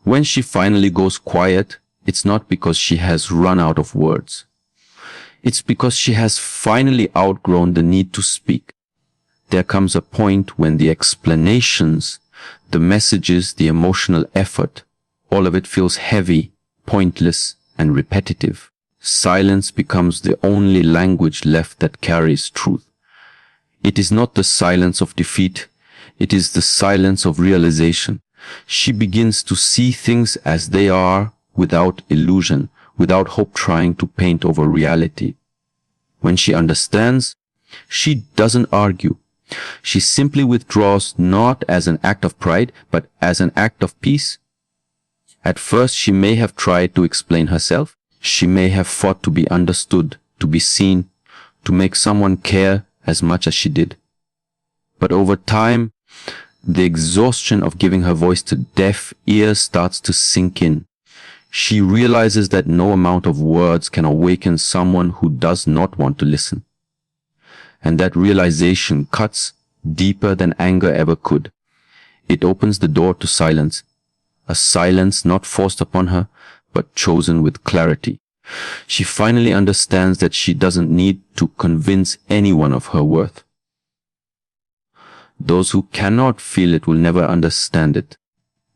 When she finally goes quiet, it's not because she has run out of words. It's because she has finally outgrown the need to speak. There comes a point when the explanations, the messages, the emotional effort, all of it feels heavy, pointless, and repetitive. Silence becomes the only language left that carries truth. It is not the silence of defeat. It is the silence of realization. She begins to see things as they are, without illusion, without hope trying to paint over reality. When she understands, she doesn't argue. She simply withdraws, not as an act of pride, but as an act of peace. At first, she may have tried to explain herself. She may have fought to be understood, to be seen, to make someone care as much as she did. But over time, the exhaustion of giving her voice to deaf ears starts to sink in. She realizes that no amount of words can awaken someone who does not want to listen. And that realization cuts deeper than anger ever could. It opens the door to silence, a silence not forced upon her, but chosen with clarity. She finally understands that she doesn't need to convince anyone of her worth. Those who cannot feel it will never understand it,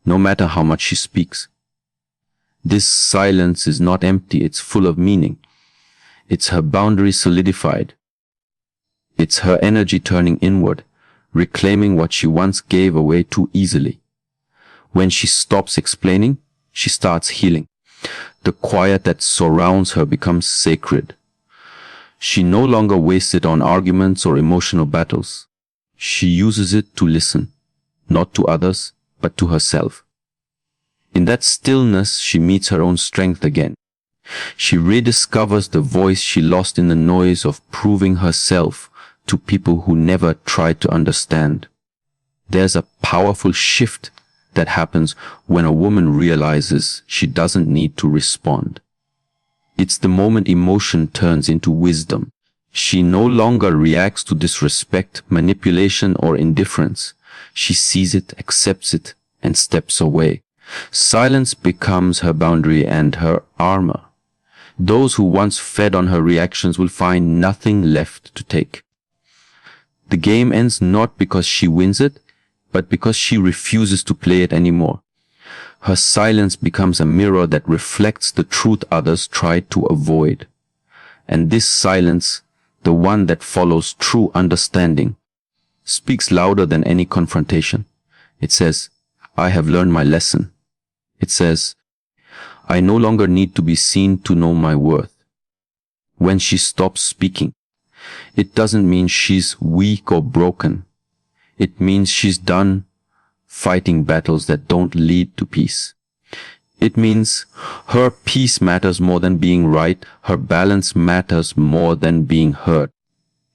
no matter how much she speaks. This silence is not empty, it's full of meaning. It's her boundary solidified. It's her energy turning inward, reclaiming what she once gave away too easily. When she stops explaining, she starts healing. The quiet that surrounds her becomes sacred. She no longer wastes it on arguments or emotional battles. She uses it to listen, not to others, but to herself. In that stillness, she meets her own strength again. She rediscovers the voice she lost in the noise of proving herself to people who never tried to understand. There's a powerful shift that happens when a woman realizes she doesn't need to respond. It's the moment emotion turns into wisdom. She no longer reacts to disrespect, manipulation, or indifference. She sees it, accepts it, and steps away. Silence becomes her boundary and her armor. Those who once fed on her reactions will find nothing left to take. The game ends not because she wins it, but because she refuses to play it anymore. Her silence becomes a mirror that reflects the truth others tried to avoid. And this silence, the one that follows true understanding, speaks louder than any confrontation. It says, I have learned my lesson. It says, I no longer need to be seen to know my worth. When she stops speaking, it doesn't mean she's weak or broken. It means she's done fighting battles that don't lead to peace. It means her peace matters more than being right. Her balance matters more than being heard.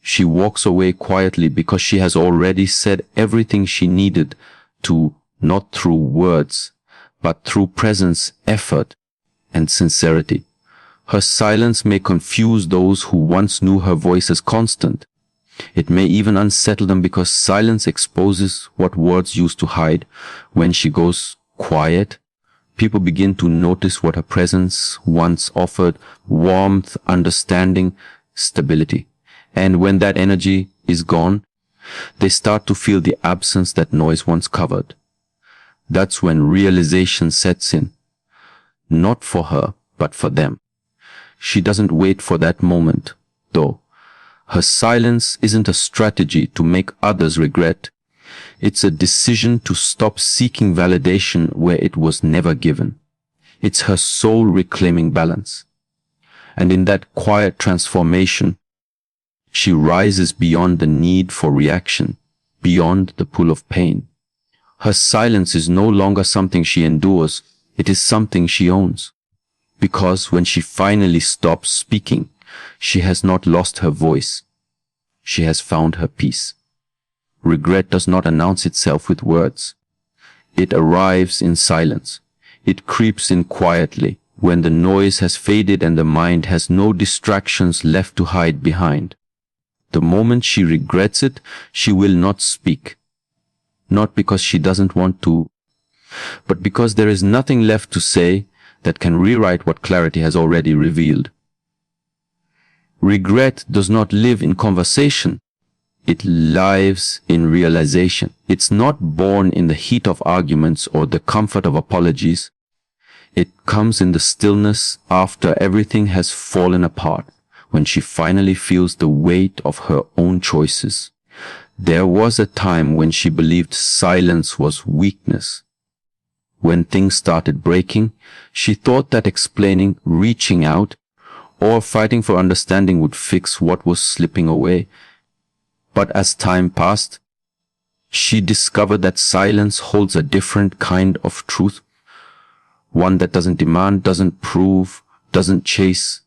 She walks away quietly because she has already said everything she needed to, not through words, but through presence, effort, and sincerity. Her silence may confuse those who once knew her voice as constant. It may even unsettle them because silence exposes what words used to hide. When she goes quiet, people begin to notice what her presence once offered: warmth, understanding, stability. And when that energy is gone, they start to feel the absence that noise once covered. That's when realization sets in. Not for her, but for them. She doesn't wait for that moment, though. Her silence isn't a strategy to make others regret. It's a decision to stop seeking validation where it was never given. It's her soul reclaiming balance. And in that quiet transformation, she rises beyond the need for reaction, beyond the pull of pain. Her silence is no longer something she endures, it is something she owns. Because when she finally stops speaking, she has not lost her voice. She has found her peace. Regret does not announce itself with words. It arrives in silence. It creeps in quietly when the noise has faded and the mind has no distractions left to hide behind. The moment she regrets it, she will not speak. Not because she doesn't want to, but because there is nothing left to say that can rewrite what clarity has already revealed. Regret does not live in conversation. It lives in realization. It's not born in the heat of arguments or the comfort of apologies. It comes in the stillness after everything has fallen apart, when she finally feels the weight of her own choices. There was a time when she believed silence was weakness. When things started breaking, she thought that explaining, reaching out, or fighting for understanding would fix what was slipping away. But as time passed, she discovered that silence holds a different kind of truth. One that doesn't demand, doesn't prove, doesn't chase.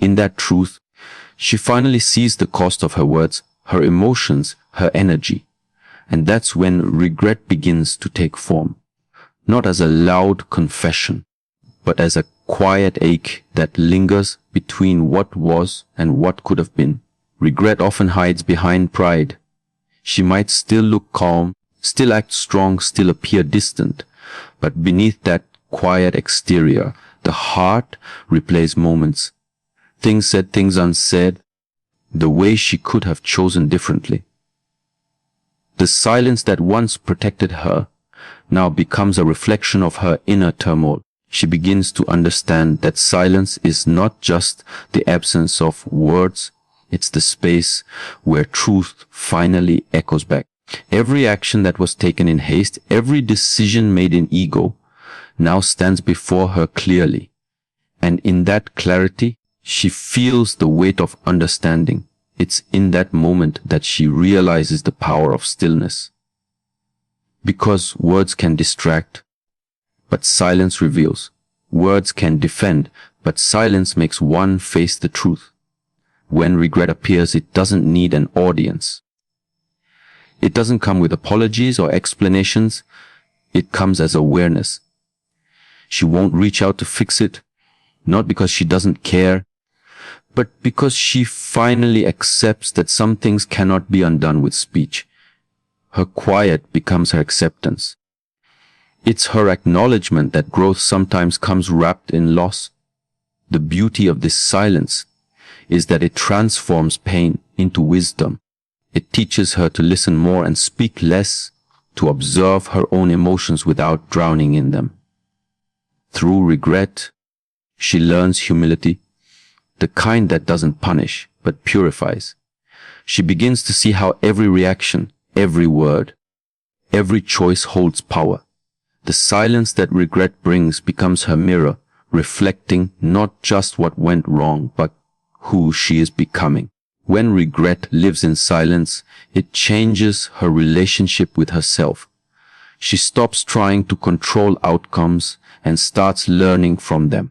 In that truth, she finally sees the cost of her words, her emotions, her energy. And that's when regret begins to take form. Not as a loud confession, but as a quiet ache that lingers between what was and what could have been. Regret often hides behind pride. She might still look calm, still act strong, still appear distant, but beneath that quiet exterior, the heart replays moments. Things said, things unsaid, the way she could have chosen differently. The silence that once protected her now becomes a reflection of her inner turmoil. She begins to understand that silence is not just the absence of words, it's the space where truth finally echoes back. Every action that was taken in haste, every decision made in ego, now stands before her clearly. And in that clarity, she feels the weight of understanding. It's in that moment that she realizes the power of stillness. Because words can distract, but silence reveals. Words can defend, but silence makes one face the truth. When regret appears, it doesn't need an audience. It doesn't come with apologies or explanations. It comes as awareness. She won't reach out to fix it, not because she doesn't care, but because she finally accepts that some things cannot be undone with speech. Her quiet becomes her acceptance. It's her acknowledgement that growth sometimes comes wrapped in loss. The beauty of this silence is that it transforms pain into wisdom. It teaches her to listen more and speak less, to observe her own emotions without drowning in them. Through regret, she learns humility, the kind that doesn't punish, but purifies. She begins to see how every reaction, every word, every choice holds power. The silence that regret brings becomes her mirror, reflecting not just what went wrong, but who she is becoming. When regret lives in silence, it changes her relationship with herself. She stops trying to control outcomes and starts learning from them.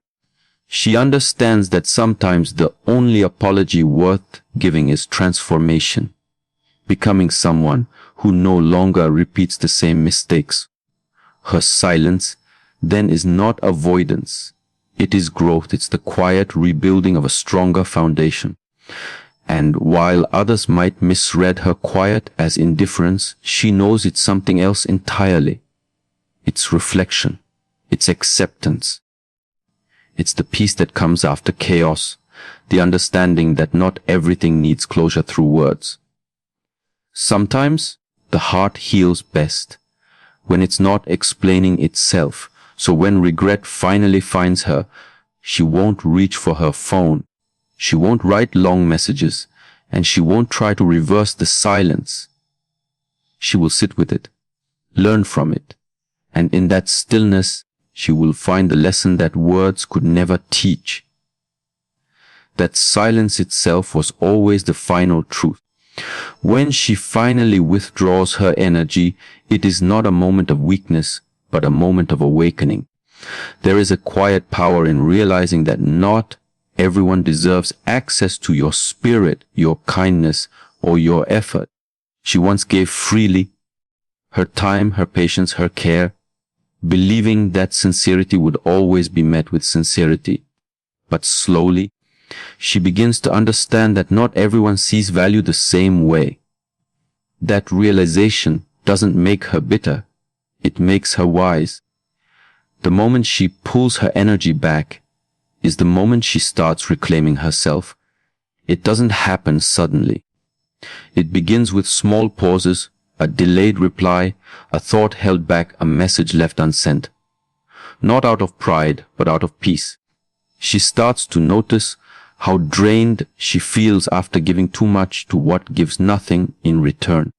She understands that sometimes the only apology worth giving is transformation, becoming someone who no longer repeats the same mistakes. Her silence then is not avoidance. It is growth. It's the quiet rebuilding of a stronger foundation. And while others might misread her quiet as indifference, she knows it's something else entirely. It's reflection. It's acceptance. It's the peace that comes after chaos, the understanding that not everything needs closure through words. Sometimes the heart heals best when it's not explaining itself. So when regret finally finds her, she won't reach for her phone. She won't write long messages, and she won't try to reverse the silence. She will sit with it, learn from it, and in that stillness, she will find the lesson that words could never teach. That silence itself was always the final truth. When she finally withdraws her energy, it is not a moment of weakness, but a moment of awakening. There is a quiet power in realizing that not everyone deserves access to your spirit, your kindness, or your effort. She once gave freely her time, her patience, her care, believing that sincerity would always be met with sincerity. But slowly, she begins to understand that not everyone sees value the same way. That realization doesn't make her bitter. It makes her wise. The moment she pulls her energy back is the moment she starts reclaiming herself. It doesn't happen suddenly. It begins with small pauses, a delayed reply, a thought held back, a message left unsent. Not out of pride, but out of peace. She starts to notice how drained she feels after giving too much to what gives nothing in return.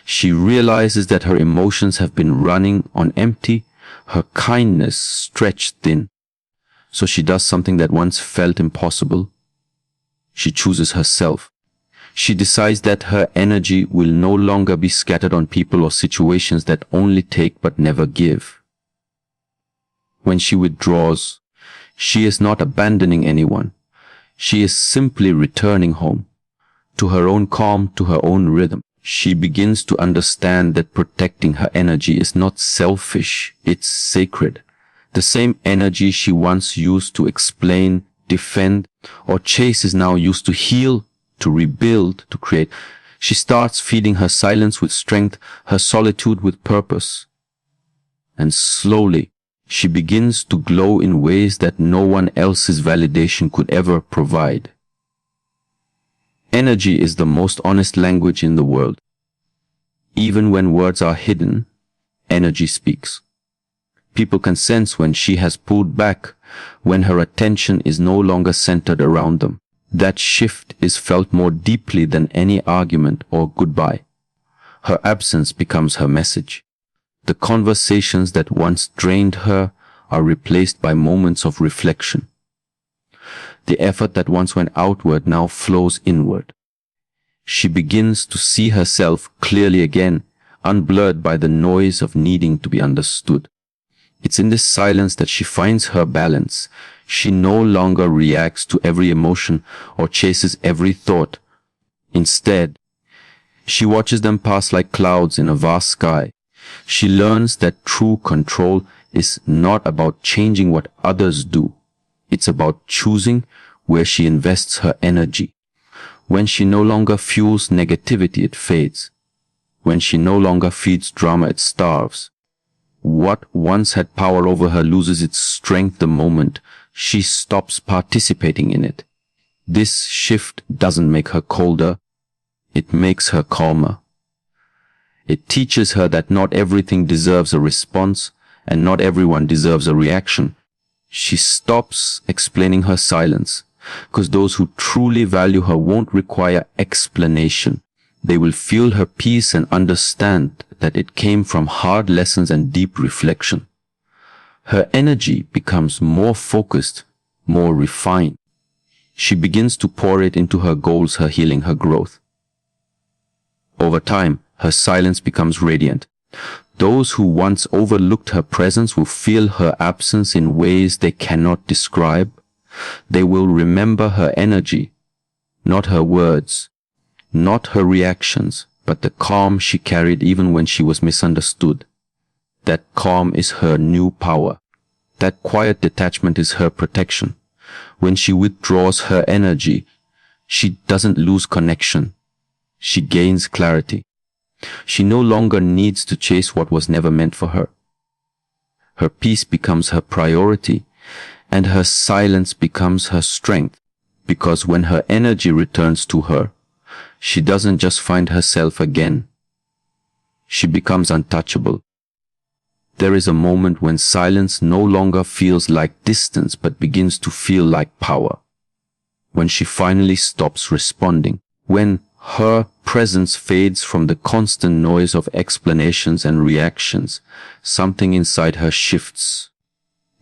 She realizes that her emotions have been running on empty, her kindness stretched thin. So she does something that once felt impossible. She chooses herself. She decides that her energy will no longer be scattered on people or situations that only take but never give. When she withdraws, she is not abandoning anyone. She is simply returning home, to her own calm, to her own rhythm. She begins to understand that protecting her energy is not selfish, it's sacred. The same energy she once used to explain, defend, or chase is now used to heal, to rebuild, to create. She starts feeding her silence with strength, her solitude with purpose. And slowly, she begins to glow in ways that no one else's validation could ever provide. Energy is the most honest language in the world. Even when words are hidden, energy speaks. People can sense when she has pulled back, when her attention is no longer centered around them. That shift is felt more deeply than any argument or goodbye. Her absence becomes her message. The conversations that once drained her are replaced by moments of reflection. The effort that once went outward now flows inward. She begins to see herself clearly again, unblurred by the noise of needing to be understood. It's in this silence that she finds her balance. She no longer reacts to every emotion or chases every thought. Instead, she watches them pass like clouds in a vast sky. She learns that true control is not about changing what others do. It's about choosing where she invests her energy. When she no longer fuels negativity, it fades. When she no longer feeds drama, it starves. What once had power over her loses its strength the moment she stops participating in it. This shift doesn't make her colder, it makes her calmer. It teaches her that not everything deserves a response and not everyone deserves a reaction. She stops explaining her silence, because those who truly value her won't require explanation. They will feel her peace and understand that it came from hard lessons and deep reflection. Her energy becomes more focused, more refined. She begins to pour it into her goals, her healing, her growth. Over time, her silence becomes radiant. Those who once overlooked her presence will feel her absence in ways they cannot describe. They will remember her energy, not her words, not her reactions, but the calm she carried even when she was misunderstood. That calm is her new power. That quiet detachment is her protection. When she withdraws her energy, she doesn't lose connection. She gains clarity. She no longer needs to chase what was never meant for her. Her peace becomes her priority, and her silence becomes her strength, because when her energy returns to her, she doesn't just find herself again. She becomes untouchable. There is a moment when silence no longer feels like distance but begins to feel like power. When she finally stops responding. When her presence fades from the constant noise of explanations and reactions, something inside her shifts.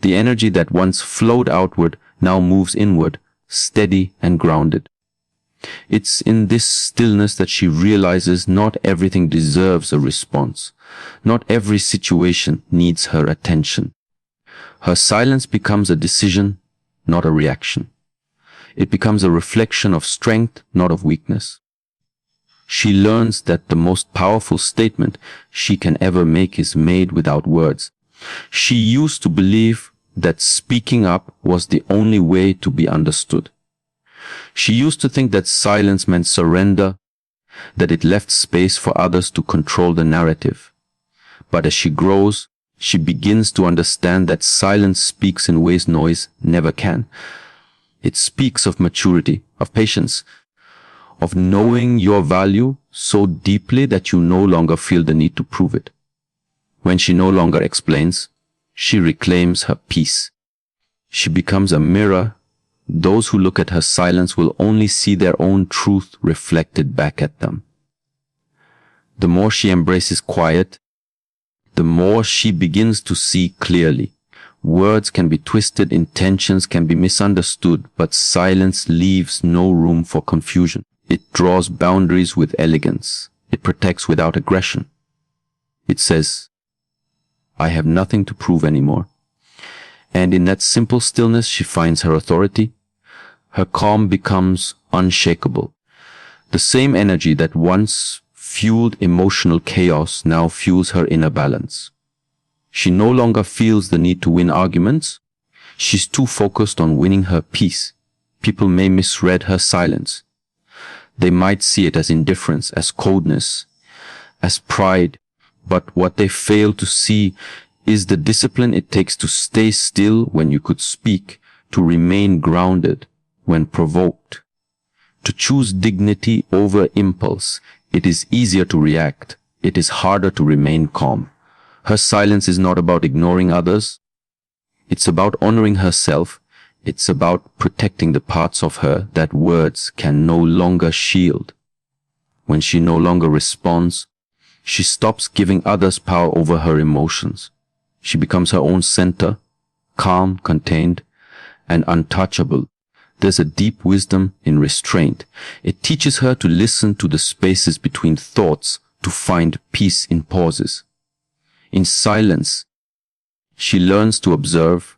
The energy that once flowed outward now moves inward, steady and grounded. It's in this stillness that she realizes not everything deserves a response. Not every situation needs her attention. Her silence becomes a decision, not a reaction. It becomes a reflection of strength, not of weakness. She learns that the most powerful statement she can ever make is made without words. She used to believe that speaking up was the only way to be understood. She used to think that silence meant surrender, that it left space for others to control the narrative. But as she grows, She begins to understand that silence speaks in ways noise never can. It speaks of maturity, of patience, of knowing your value so deeply that you no longer feel the need to prove it. When she no longer explains, she reclaims her peace. She becomes a mirror. Those who look at her silence will only see their own truth reflected back at them. The more she embraces quiet, the more she begins to see clearly. Words can be twisted, intentions can be misunderstood, but silence leaves no room for confusion. It draws boundaries with elegance. It protects without aggression. It says, I have nothing to prove anymore. And in that simple stillness, she finds her authority. Her calm becomes unshakable. The same energy that once fueled emotional chaos now fuels her inner balance. She no longer feels the need to win arguments. She's too focused on winning her peace. People may misread her silence. They might see it as indifference, as coldness, as pride, but what they fail to see is the discipline it takes to stay still when you could speak, to remain grounded when provoked, to choose dignity over impulse. It is easier to react. It is harder to remain calm. Her silence is not about ignoring others. It's about honoring herself. It's about protecting the parts of her that words can no longer shield. When she no longer responds, she stops giving others power over her emotions. She becomes her own center, calm, contained, and untouchable. There's a deep wisdom in restraint. It teaches her to listen to the spaces between thoughts, to find peace in pauses. In silence, she learns to observe,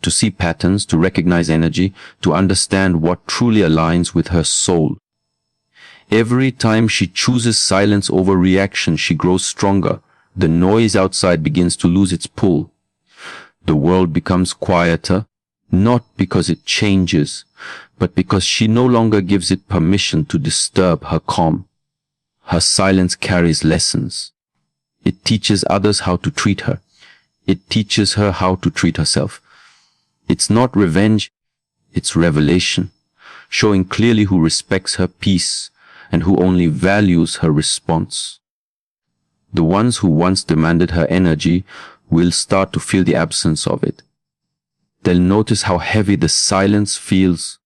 to see patterns, to recognize energy, to understand what truly aligns with her soul. Every time she chooses silence over reaction, she grows stronger. The noise outside begins to lose its pull. The world becomes quieter, not because it changes, but because she no longer gives it permission to disturb her calm. Her silence carries lessons. It teaches others how to treat her. It teaches her how to treat herself. It's not revenge, it's revelation, showing clearly who respects her peace and who only values her response. The ones who once demanded her energy will start to feel the absence of it. They'll notice how heavy the silence feels,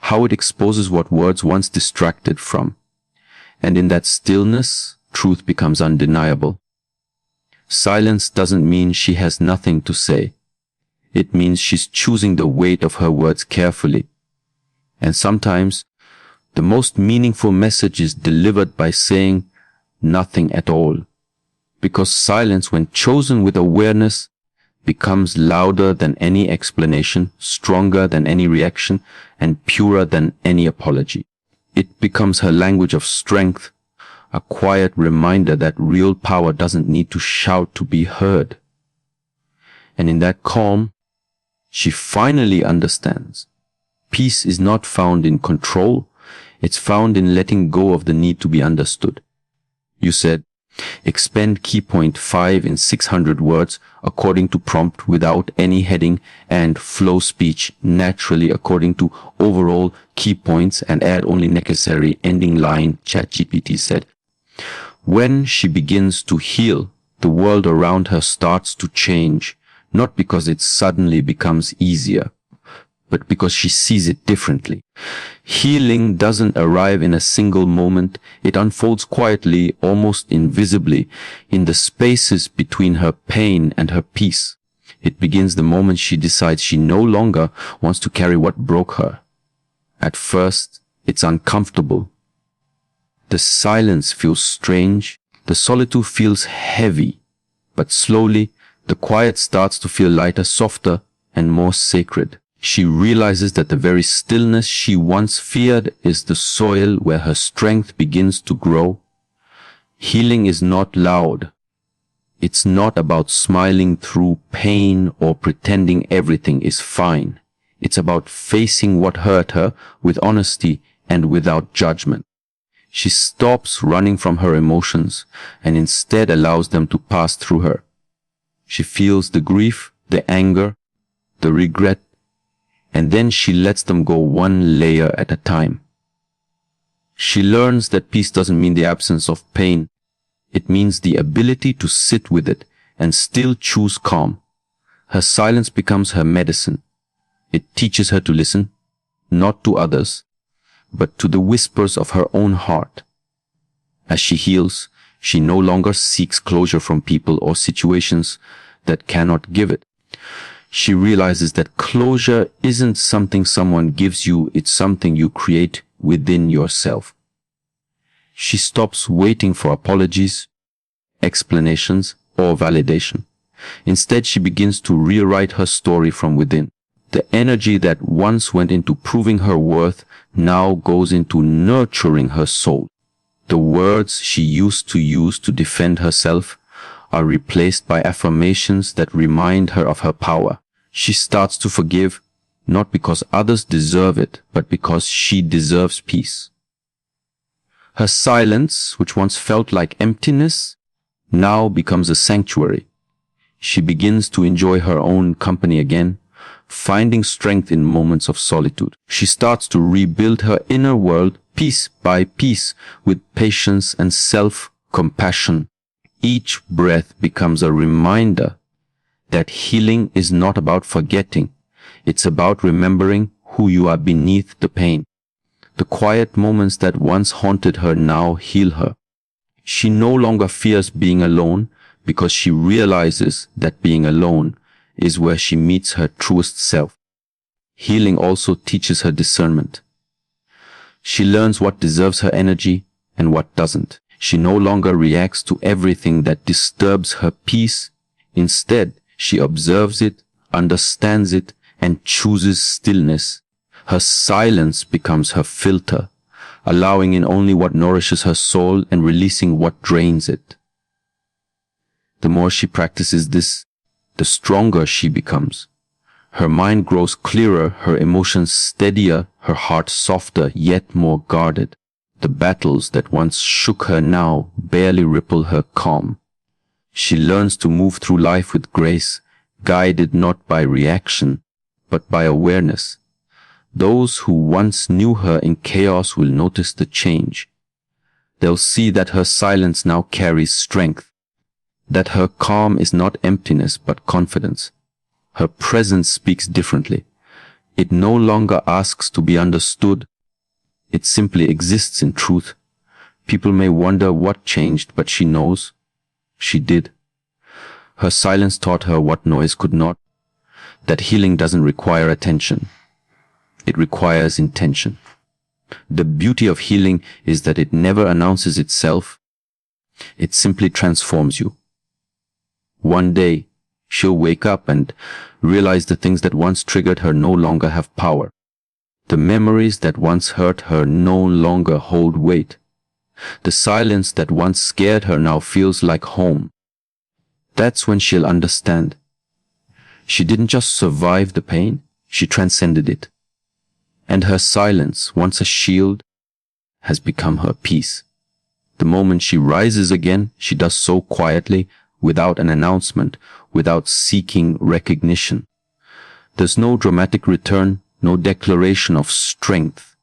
how it exposes what words once distracted from. And in that stillness, truth becomes undeniable. Silence doesn't mean she has nothing to say. It means she's choosing the weight of her words carefully. And sometimes, the most meaningful message is delivered by saying nothing at all. Because silence, when chosen with awareness, becomes louder than any explanation, stronger than any reaction, and purer than any apology. It becomes her language of strength, a quiet reminder that real power doesn't need to shout to be heard. And in that calm, she finally understands. Peace is not found in control, it's found in letting go of the need to be understood. You said, expend key point 5 in 600 words according to prompt without any heading, and flow speech naturally according to overall key points, and add only necessary ending line, ChatGPT said. When she begins to heal, the world around her starts to change, not because it suddenly becomes easier, but because she sees it differently. Healing doesn't arrive in a single moment. It unfolds quietly, almost invisibly, in the spaces between her pain and her peace. It begins the moment she decides she no longer wants to carry what broke her. At first, it's uncomfortable. The silence feels strange. The solitude feels heavy. But slowly, the quiet starts to feel lighter, softer, and more sacred. She realizes that the very stillness she once feared is the soil where her strength begins to grow. Healing is not loud. It's not about smiling through pain or pretending everything is fine. It's about facing what hurt her with honesty and without judgment. She stops running from her emotions and instead allows them to pass through her. She feels the grief, the anger, the regret, and then she lets them go one layer at a time. She learns that peace doesn't mean the absence of pain. It means the ability to sit with it and still choose calm. Her silence becomes her medicine. It teaches her to listen, not to others, but to the whispers of her own heart. As she heals, she no longer seeks closure from people or situations that cannot give it. She realizes that closure isn't something someone gives you, it's something you create within yourself. She stops waiting for apologies, explanations, or validation. Instead, she begins to rewrite her story from within. The energy that once went into proving her worth now goes into nurturing her soul. The words she used to use to defend herself are replaced by affirmations that remind her of her power. She starts to forgive, not because others deserve it, but because she deserves peace. Her silence, which once felt like emptiness, now becomes a sanctuary. She begins to enjoy her own company again, finding strength in moments of solitude. She starts to rebuild her inner world piece by piece with patience and self-compassion. Each breath becomes a reminder that healing is not about forgetting. It's about remembering who you are beneath the pain. The quiet moments that once haunted her now heal her. She no longer fears being alone because she realizes that being alone is where she meets her truest self. Healing also teaches her discernment. She learns what deserves her energy and what doesn't. She no longer reacts to everything that disturbs her peace. Instead, she observes it, understands it, and chooses stillness. Her silence becomes her filter, allowing in only what nourishes her soul and releasing what drains it. The more she practices this, the stronger she becomes. Her mind grows clearer, her emotions steadier, her heart softer, yet more guarded. The battles that once shook her now barely ripple her calm. She learns to move through life with grace, guided not by reaction, but by awareness. Those who once knew her in chaos will notice the change. They'll see that her silence now carries strength, that her calm is not emptiness but confidence. Her presence speaks differently. It no longer asks to be understood. It simply exists in truth. People may wonder what changed, but she knows. She did. Her silence taught her what noise could not. That healing doesn't require attention. It requires intention. The beauty of healing is that it never announces itself. It simply transforms you. One day, she'll wake up and realize the things that once triggered her no longer have power. The memories that once hurt her no longer hold weight. The silence that once scared her now feels like home. That's when she'll understand. She didn't just survive the pain, she transcended it. And her silence, once a shield, has become her peace. The moment she rises again, she does so quietly, without an announcement, without seeking recognition. There's no dramatic return, no declaration of strength.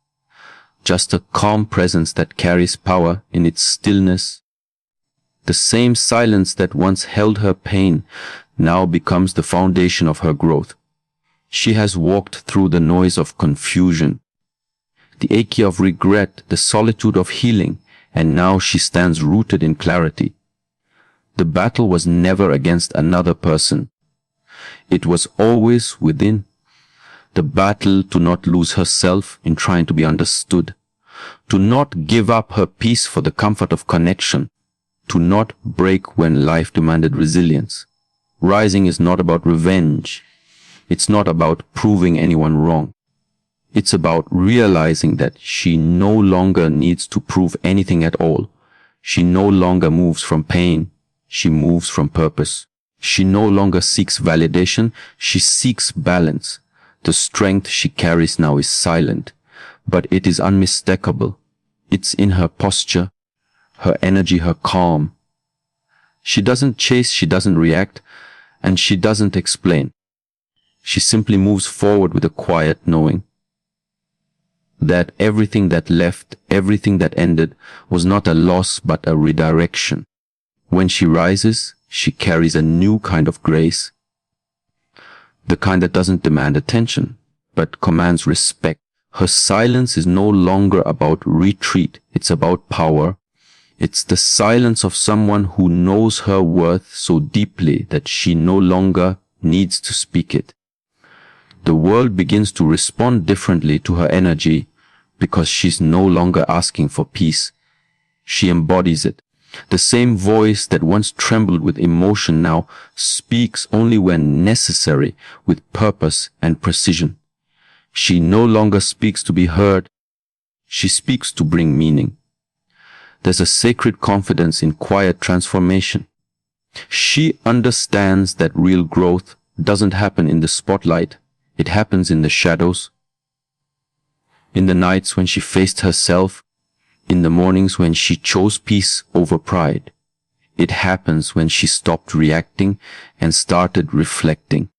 Just a calm presence that carries power in its stillness. The same silence that once held her pain now becomes the foundation of her growth. She has walked through the noise of confusion, the ache of regret, the solitude of healing, and now she stands rooted in clarity. The battle was never against another person. It was always within. The battle to not lose herself in trying to be understood, to not give up her peace for the comfort of connection, to not break when life demanded resilience. Rising is not about revenge. It's not about proving anyone wrong. It's about realizing that she no longer needs to prove anything at all. She no longer moves from pain. She moves from purpose. She no longer seeks validation. She seeks balance. The strength she carries now is silent, but it is unmistakable. It's in her posture, her energy, her calm. She doesn't chase, she doesn't react, And she doesn't explain. She simply moves forward with a quiet knowing that everything that left, everything that ended, was not a loss but a redirection. When she rises, she carries a new kind of grace, the kind that doesn't demand attention, but commands respect. Her silence is no longer about retreat, it's about power. It's the silence of someone who knows her worth so deeply that she no longer needs to speak it. The world begins to respond differently to her energy because she's no longer asking for peace. She embodies it. The same voice that once trembled with emotion now speaks only when necessary, with purpose and precision. She no longer speaks to be heard. She speaks to bring meaning. There's a sacred confidence in quiet transformation. She understands that real growth doesn't happen in the spotlight. It happens in the shadows. In the nights when she faced herself, in the mornings when she chose peace over pride. It happens when she stopped reacting and started reflecting.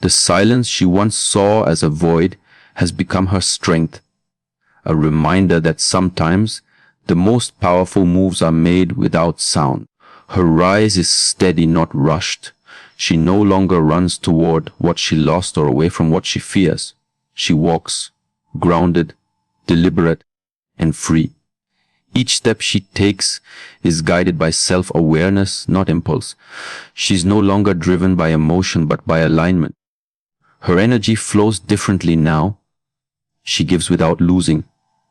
The silence she once saw as a void has become her strength, a reminder that sometimes the most powerful moves are made without sound. Her rise is steady, not rushed. She no longer runs toward what she lost or away from what she fears. She walks, grounded, deliberate, and free. Each step she takes is guided by self-awareness, not impulse. She's no longer driven by emotion but by alignment. Her energy flows differently now. She gives without losing,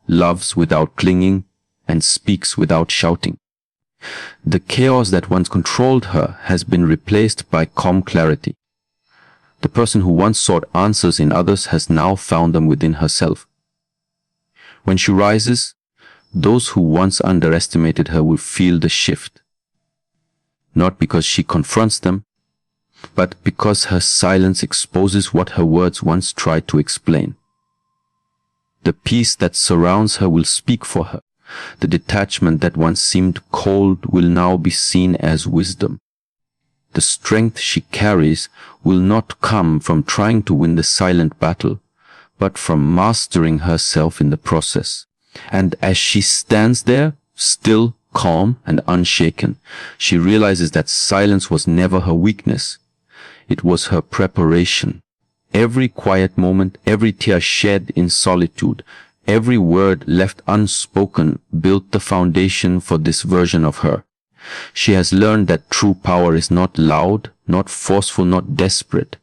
loves without clinging, and speaks without shouting. The chaos that once controlled her has been replaced by calm clarity. The person who once sought answers in others has now found them within herself. When she rises, those who once underestimated her will feel the shift. Not because she confronts them, but because her silence exposes what her words once tried to explain. The peace that surrounds her will speak for her. The detachment that once seemed cold will now be seen as wisdom. The strength she carries will not come from trying to win the silent battle, but from mastering herself in the process. And as she stands there, still, calm, and unshaken, she realizes that silence was never her weakness. It was her preparation. Every quiet moment, every tear shed in solitude, every word left unspoken built the foundation for this version of her. She has learned that true power is not loud, not forceful, not desperate.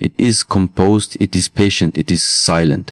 It is composed, it is patient, it is silent.